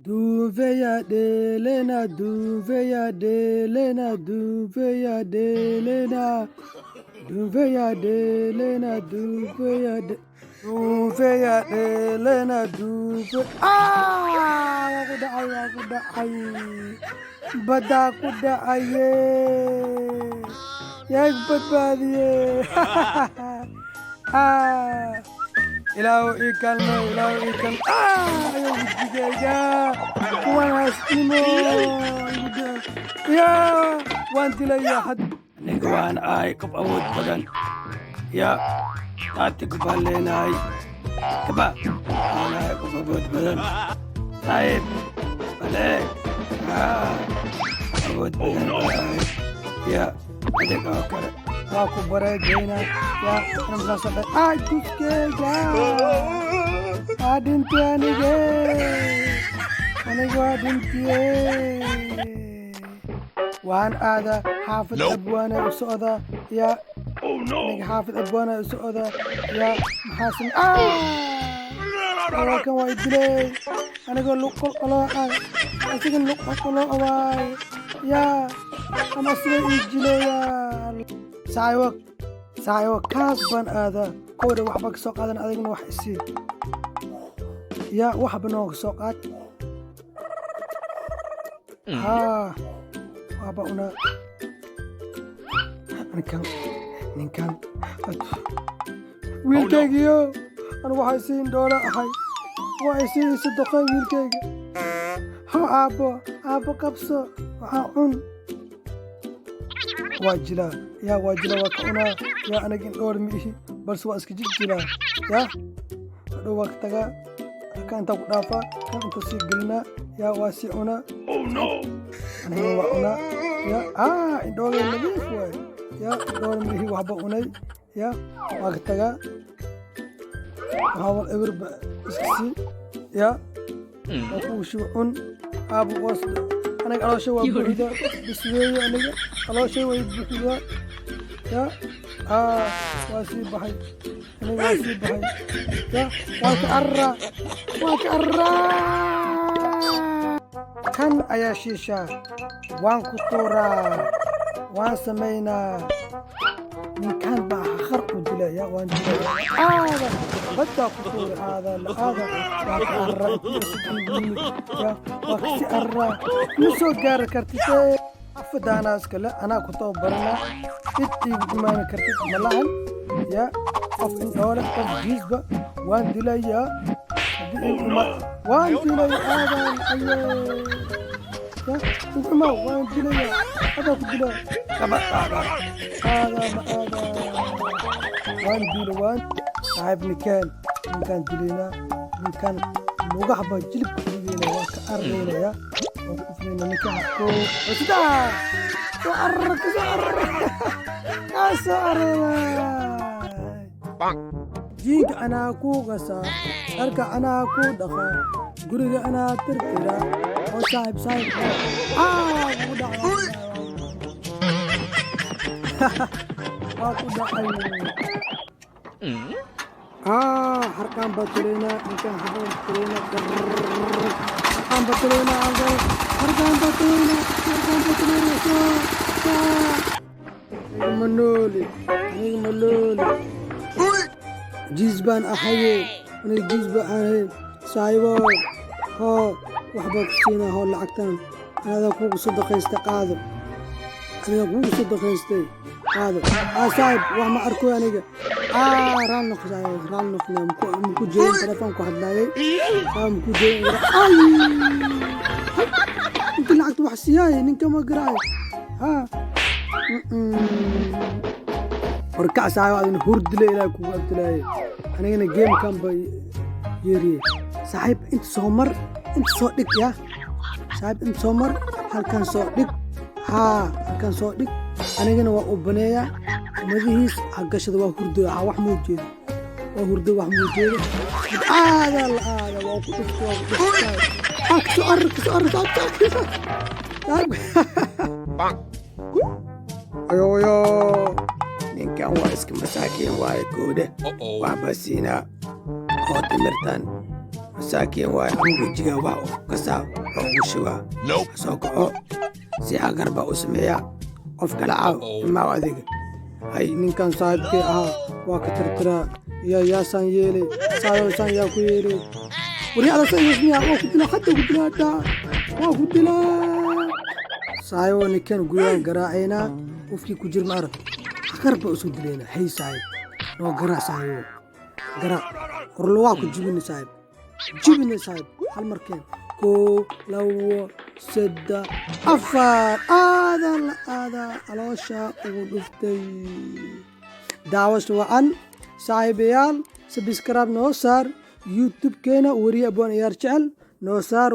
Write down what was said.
Duveya delena, duveya delena, duveya delena, duveya delena, duveya de, duveya delena, duve. Aku da'ay. Bada aku da'aye. Yak badbaadiye. Ilaahu ii kalme, ilaahu ii kalme. Ayo wejigayga. Kuwaas imo. Ya, waan dilaya had. Aniga waan ahay qof awood badan. Ya, taati ku baleenahay. Kaba, waan ahay qof awood badan. Saaxiib, baleeg. Awood badan ahay. Ya, adiga oo kale. Waa ku bareegayna. Ya, namsaasada. Ay, kuskeyga. Adinti anige. Aniga waa dintiye. Waan aada xaafid abwaane u socda. Ya, aniga xaafid abwaane u socda. Ya, maxaasin. Kan waa idilay. Aniga luqol qolo ah. Asigan luqol qolo awaay. Ya, ama sida ijileya. Saayo kaas baan aada. Kowda waxba ka soo qaadan adigna wax isii. Ya, waxba nooga soo qaad. Waaba una. Ninkan. Wiilkaygiyo. Anu waxay siin doola ahay. Waxay siin sadaqay wiilkayga. Aabbo qabso. Waxaa cun. waa jilaa waa ka cunaa yaa anaga in dhowr miihi balse waa iska jiljilaa yaa hadhow waa ka tagaa halka intaa ku dhaafaa kan inta sii gelinaa yaa waa sii cunaa aniga waa cunaa yaa indhoogay nadiif waay yaa dhowr miihi waxba cunay yaa waa ka tagaa waxaa wal eberba iska sii yaa waa kuu shiba cun aabbo waas aniga aloosha waa buuxda bisweeye aniga aloosha way buuxda ya waa sii baxay aniga waa sii baxay ya waa ka arraa kan ayaa shiishaa waan ku tuuraa waan samaynaa ninkan baa khar u dila ya waan dilaya baddaa ku tuuri aada waa ka arraa ya waa kasi arraa ma soo gaari kartid afadaanaa iskale anaa ku tababaranaa cid iigu imaani kartid malahan ya qof indhoole qof jiisba waan dilayaa waan dilay aadan aye ya uguma waan dilaya adaa ku dila kabadhaada waan dila waan saaxiib ninkaan dilaynaa ninkaan lugahba jilibka dilayna waa ka arraynaya waa ku ufnayna ninkaan soo arra soo array jiinka anaa kuu qasaa dharka anaa kuu dhaqaa guriga anaa tirtira oo saaxiib ugu dhacay waa ku dhacay harkaan baa tuleynaa ninkaan habaan tuleynaa harkaan baa tuleynaa aniga ma nooli jiis baan ahaye aniga jiis baan ahaye saahibo hoo waxbaa ku siinaa hoo lacagtan anadaa kuugu sadaqaysta qaado aniga kuugu sadaqaystay qaado saaxib wax ma arko aniga raal noqnaa muku jeedin telefoon ku hadlaayay muku jeedin inta lacagta wax siiyaaye ninka ma garaay warkac saaxiib adina hurdile ilaahay kugu abdilaaye anigana geemkan ba yeeriye saaxiib inta soo mar inta soo dhig yaa saaxiib inta soo mar halkan soo dhig halkan soo dhig anigana waa u baneeyaa madahiis hagashada waa hurdo wax muu jeedo waa hurdo wax muu jeedo aada waa ku dhigtaa kasoo arra ayoyo ninkan waa iska masaakiin waaye goodhe waxba siinaa oo timirtan مساكين واي وجهه واو كسا وشوا سوكو سي أقرب اسميا قف كلا ما واديك ay ninkan saaxiibkay ahaa waa ka tirtiraa yaasaan yeelay saayosaan yaa ku yeelay waryaada sayosmiya waa ku dilaa hadda ku dilaa waa ku dilaa saayo ninkan guriyaan garaacaynaa qofkii ku jir ma arag qarba isu dilayna hay saaxiib noo garaa saayo garaa qorlo waa ku jibina saaxiib hal markeen koo lawo saddex afar aada caloosha ugu dhuftay daawasho wacan saaxiibayaal subscribe noo saar youtube keena wariye abwaan ciyaar jecel noo saar